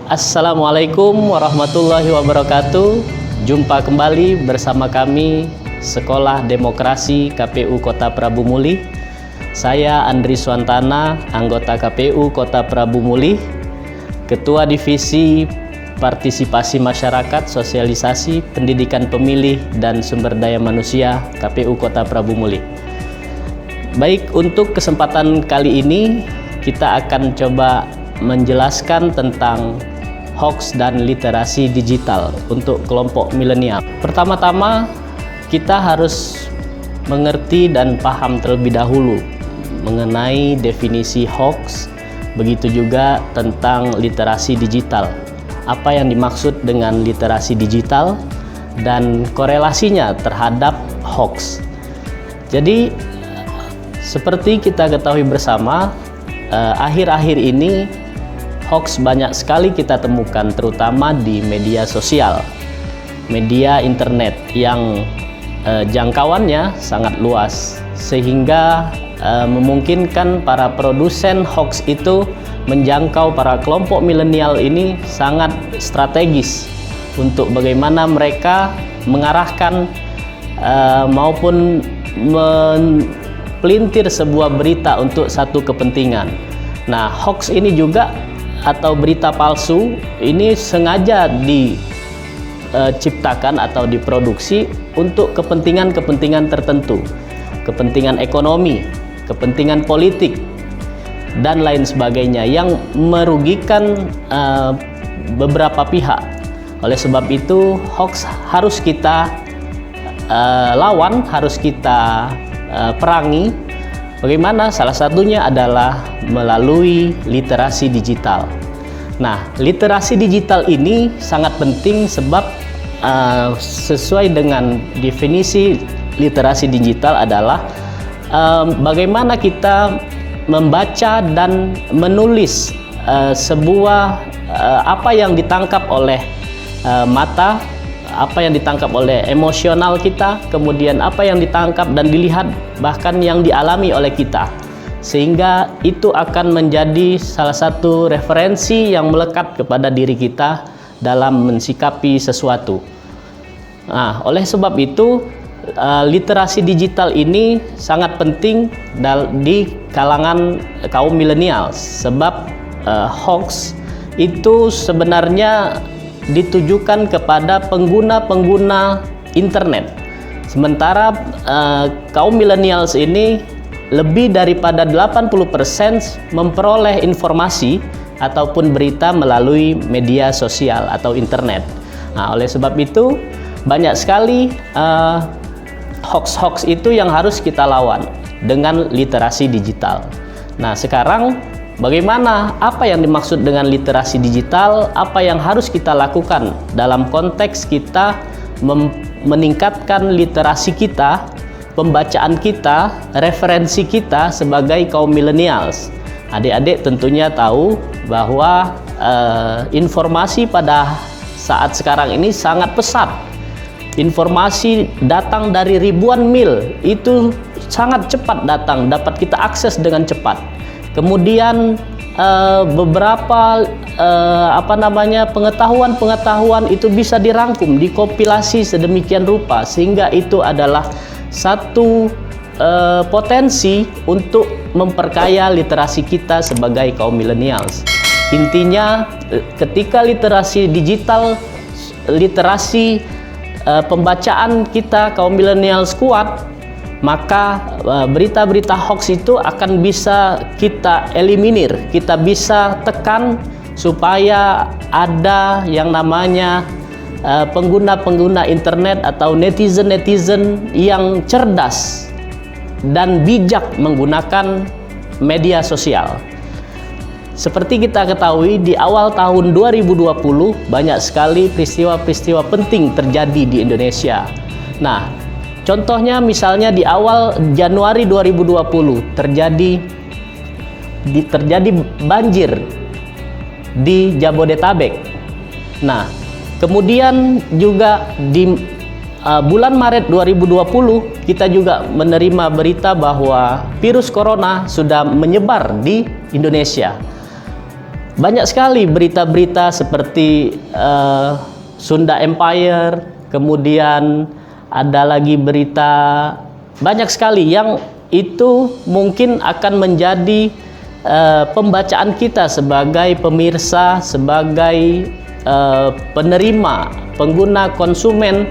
Assalamualaikum warahmatullahi wabarakatuh. Jumpa kembali bersama kami Sekolah Demokrasi KPU Kota Prabu Muli. Saya Andri Swantana, anggota KPU Kota Prabu Muli, Ketua Divisi Partisipasi Masyarakat, Sosialisasi, Pendidikan Pemilih, dan Sumber Daya Manusia KPU Kota Prabu Muli. Baik, untuk kesempatan kali ini kita akan coba menjelaskan tentang hoax dan literasi digital untuk kelompok milenial. Pertama-tama kita harus mengerti dan paham terlebih dahulu mengenai definisi hoax, begitu juga tentang literasi digital. Apa yang dimaksud dengan literasi digital dan korelasinya terhadap hoax. Jadi seperti kita ketahui bersama, akhir-akhir ini hoax banyak sekali kita temukan, terutama di media sosial, media internet yang jangkauannya sangat luas, sehingga memungkinkan para produsen hoax itu menjangkau para kelompok milenial ini sangat strategis untuk bagaimana mereka mengarahkan maupun melintir sebuah berita untuk satu kepentingan. Nah, hoax ini juga atau berita palsu ini sengaja diciptakan atau diproduksi untuk kepentingan-kepentingan tertentu, kepentingan ekonomi, kepentingan politik, dan lain sebagainya yang merugikan beberapa pihak. Oleh sebab itu, hoax harus kita lawan, harus kita perangi. Bagaimana? Salah satunya adalah melalui literasi digital. Nah, literasi digital ini sangat penting sebab sesuai dengan definisi literasi digital adalah bagaimana kita membaca dan menulis sebuah apa yang ditangkap oleh mata, apa yang ditangkap oleh emosional kita, kemudian apa yang ditangkap dan dilihat bahkan yang dialami oleh kita, sehingga itu akan menjadi salah satu referensi yang melekat kepada diri kita dalam mensikapi sesuatu. Nah, oleh sebab itu literasi digital ini sangat penting di kalangan kaum milenial, sebab hoax itu sebenarnya ditujukan kepada pengguna-pengguna internet. Sementara kaum millennials ini lebih daripada 80% memperoleh informasi ataupun berita melalui media sosial atau internet. Nah, oleh sebab itu banyak sekali hoax-hoax itu yang harus kita lawan dengan literasi digital. Nah, sekarang bagaimana, apa yang dimaksud dengan literasi digital, apa yang harus kita lakukan dalam konteks kita meningkatkan literasi kita, pembacaan kita, referensi kita sebagai kaum millennials. Adik-adik tentunya tahu bahwa informasi pada saat sekarang ini sangat pesat. Informasi datang dari ribuan mil, itu sangat cepat datang, dapat kita akses dengan cepat. Kemudian beberapa pengetahuan itu bisa dirangkum, dikompilasi sedemikian rupa sehingga itu adalah satu potensi untuk memperkaya literasi kita sebagai kaum millennials. Intinya, ketika literasi digital, literasi pembacaan kita kaum millennials kuat, maka berita-berita hoax itu akan bisa kita eliminir, kita bisa tekan supaya ada yang namanya pengguna-pengguna internet atau netizen-netizen yang cerdas dan bijak menggunakan media sosial. Seperti kita ketahui, di awal tahun 2020 banyak sekali peristiwa-peristiwa penting terjadi di Indonesia. Nah, contohnya misalnya di awal Januari 2020 terjadi banjir di Jabodetabek. Nah, kemudian juga di bulan Maret 2020 kita juga menerima berita bahwa virus corona sudah menyebar di Indonesia. Banyak sekali berita-berita seperti Sunda Empire, kemudian ada lagi berita banyak sekali yang itu mungkin akan menjadi pembacaan kita sebagai pemirsa, sebagai penerima, pengguna, konsumen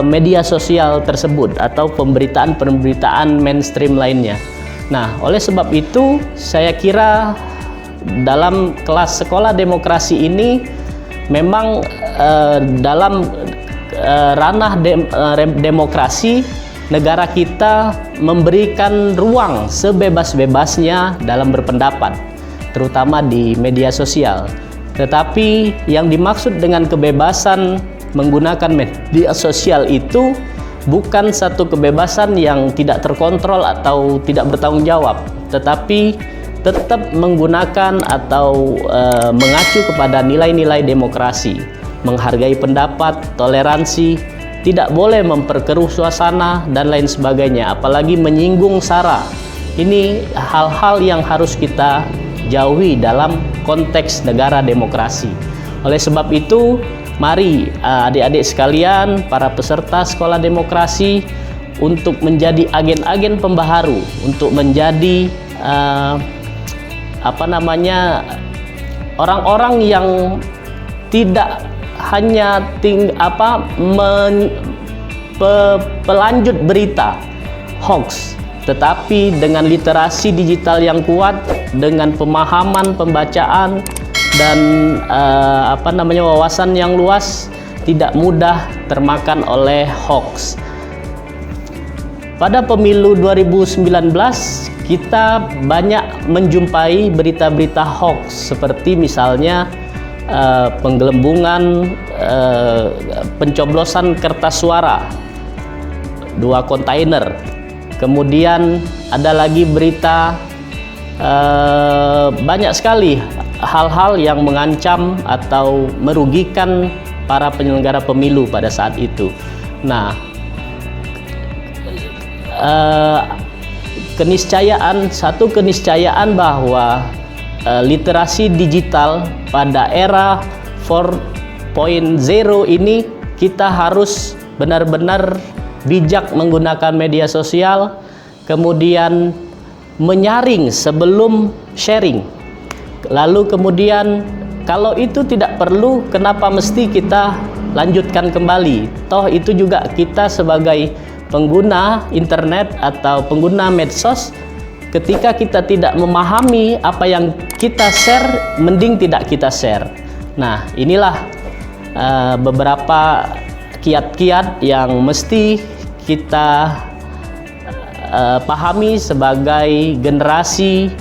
media sosial tersebut atau pemberitaan-pemberitaan mainstream lainnya. Nah, oleh sebab itu saya kira dalam kelas sekolah demokrasi ini memang dalam ranah demokrasi negara kita memberikan ruang sebebas-bebasnya dalam berpendapat, terutama di media sosial. Tetapi yang dimaksud dengan kebebasan menggunakan media sosial itu bukan satu kebebasan yang tidak terkontrol atau tidak bertanggung jawab, tetapi tetap menggunakan atau mengacu kepada nilai-nilai demokrasi, menghargai pendapat, toleransi, tidak boleh memperkeruh suasana dan lain sebagainya, apalagi menyinggung SARA. Ini hal-hal yang harus kita jauhi dalam konteks negara demokrasi. Oleh sebab itu, mari adik-adik sekalian, para peserta sekolah demokrasi, untuk menjadi agen-agen pembaharu, untuk menjadi orang-orang yang tidak hanya pelanjut berita hoax, tetapi dengan literasi digital yang kuat, dengan pemahaman, pembacaan, dan wawasan yang luas, tidak mudah termakan oleh hoax. Pada pemilu 2019 kita banyak menjumpai berita-berita hoax, seperti misalnya penggelembungan, pencoblosan kertas suara 2 kontainer. Kemudian ada lagi berita banyak sekali hal-hal yang mengancam atau merugikan para penyelenggara pemilu pada saat itu. Nah, satu keniscayaan bahwa literasi digital pada era 4.0 ini kita harus benar-benar bijak menggunakan media sosial, kemudian menyaring sebelum sharing. Lalu kemudian kalau itu tidak perlu, kenapa mesti kita lanjutkan kembali? Toh itu juga kita sebagai pengguna internet atau pengguna medsos, ketika kita tidak memahami apa yang kita share, mending tidak kita share. Nah, inilah beberapa kiat-kiat yang mesti kita pahami sebagai generasi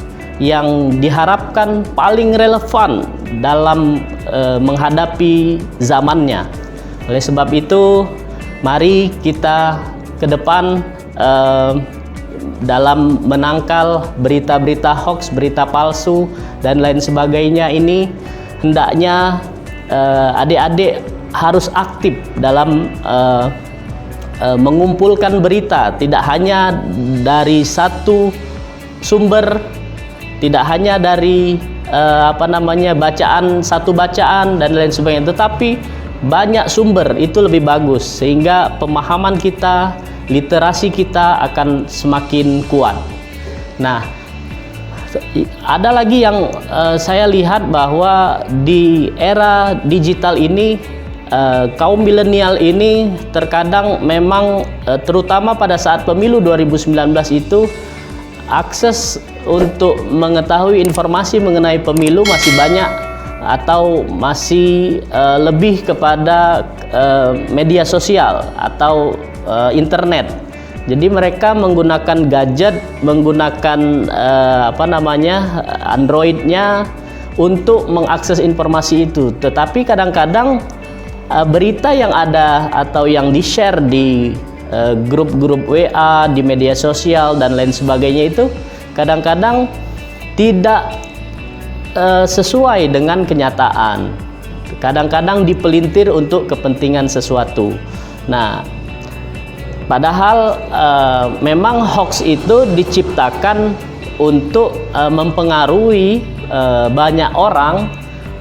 yang diharapkan paling relevan dalam menghadapi zamannya. Oleh sebab itu, mari kita ke depan dalam menangkal berita-berita hoax, berita palsu, dan lain sebagainya ini, hendaknya adik-adik harus aktif dalam mengumpulkan berita, tidak hanya dari satu sumber, tidak hanya dari satu bacaan dan lain sebagainya, tetapi banyak sumber, itu lebih bagus, sehingga pemahaman kita, literasi kita akan semakin kuat. Nah, ada lagi yang saya lihat bahwa di era digital ini, kaum milenial ini terkadang memang terutama pada saat pemilu 2019 itu, akses untuk mengetahui informasi mengenai pemilu masih banyak atau masih lebih kepada media sosial atau internet. Jadi mereka menggunakan gadget, menggunakan Android-nya untuk mengakses informasi itu. Tetapi kadang-kadang berita yang ada atau yang di-share di grup-grup WA, di media sosial dan lain sebagainya itu kadang-kadang tidak sesuai dengan kenyataan. Kadang-kadang dipelintir untuk kepentingan sesuatu. Nah, padahal memang hoax itu diciptakan untuk mempengaruhi banyak orang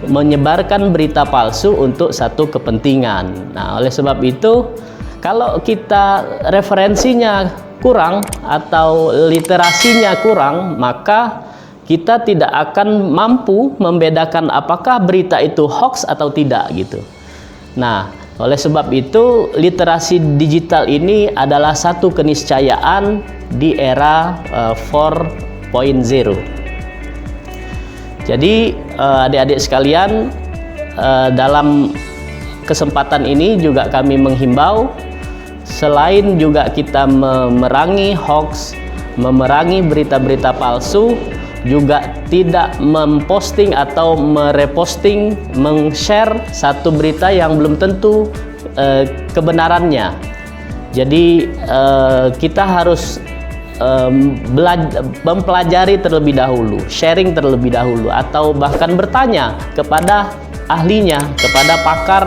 menyebarkan berita palsu untuk satu kepentingan. Nah, oleh sebab itu, kalau kita referensinya kurang atau literasinya kurang, maka kita tidak akan mampu membedakan apakah berita itu hoax atau tidak gitu. Nah, oleh sebab itu literasi digital ini adalah satu keniscayaan di era 4.0. Jadi adik-adik sekalian, dalam kesempatan ini juga kami menghimbau, selain juga kita memerangi hoax, memerangi berita-berita palsu, juga tidak memposting atau mereposting, meng-share satu berita yang belum tentu kebenarannya. Jadi kita harus mempelajari terlebih dahulu, sharing terlebih dahulu, atau bahkan bertanya kepada ahlinya, kepada pakar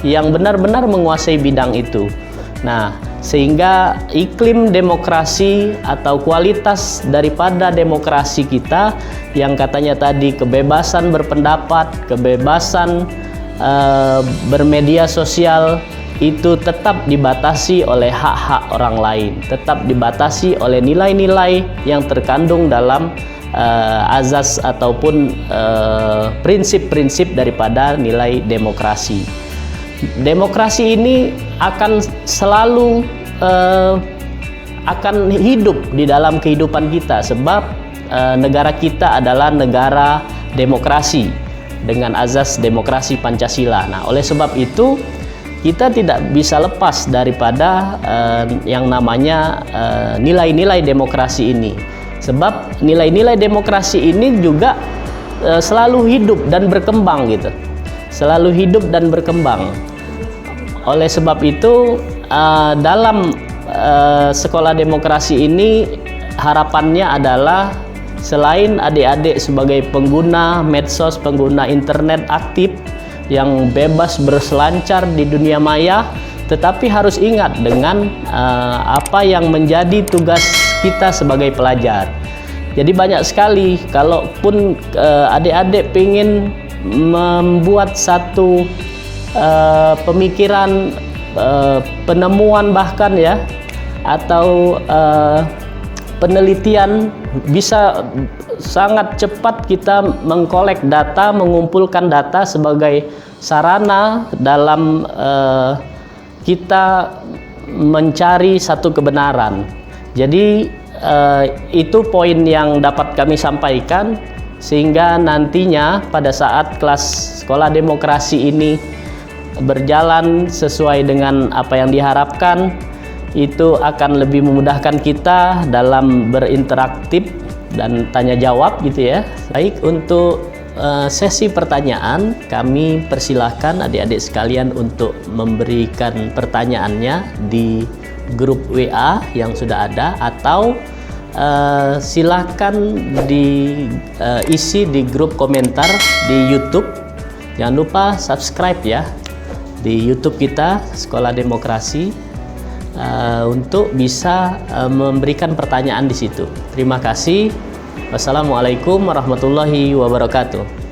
yang benar-benar menguasai bidang itu. Nah, sehingga iklim demokrasi atau kualitas daripada demokrasi kita yang katanya tadi kebebasan berpendapat, kebebasan bermedia sosial itu tetap dibatasi oleh hak-hak orang lain, tetap dibatasi oleh nilai-nilai yang terkandung dalam azas ataupun prinsip-prinsip daripada nilai demokrasi. Demokrasi ini akan selalu akan hidup di dalam kehidupan kita, sebab negara kita adalah negara demokrasi dengan azas demokrasi Pancasila. Nah, oleh sebab itu kita tidak bisa lepas daripada yang namanya nilai-nilai demokrasi ini, sebab nilai-nilai demokrasi ini juga selalu hidup dan berkembang gitu, selalu hidup dan berkembang. Oleh sebab itu dalam sekolah demokrasi ini harapannya adalah selain adik-adik sebagai pengguna medsos, pengguna internet aktif yang bebas berselancar di dunia maya, tetapi harus ingat dengan apa yang menjadi tugas kita sebagai pelajar. Jadi banyak sekali, kalaupun adik-adik ingin membuat satu pemikiran, penemuan bahkan ya, atau penelitian, bisa sangat cepat kita mengkolek data, mengumpulkan data sebagai sarana dalam kita mencari satu kebenaran. Jadi itu poin yang dapat kami sampaikan, sehingga nantinya pada saat kelas sekolah demokrasi ini berjalan sesuai dengan apa yang diharapkan, itu akan lebih memudahkan kita dalam berinteraktif dan tanya jawab gitu ya. Baik, untuk sesi pertanyaan kami persilahkan adik-adik sekalian untuk memberikan pertanyaannya di grup WA yang sudah ada, atau silakan diisi di grup komentar di YouTube. Jangan lupa subscribe ya di YouTube kita Sekolah Demokrasi, untuk bisa memberikan pertanyaan di situ. Terima kasih. Wassalamualaikum warahmatullahi wabarakatuh.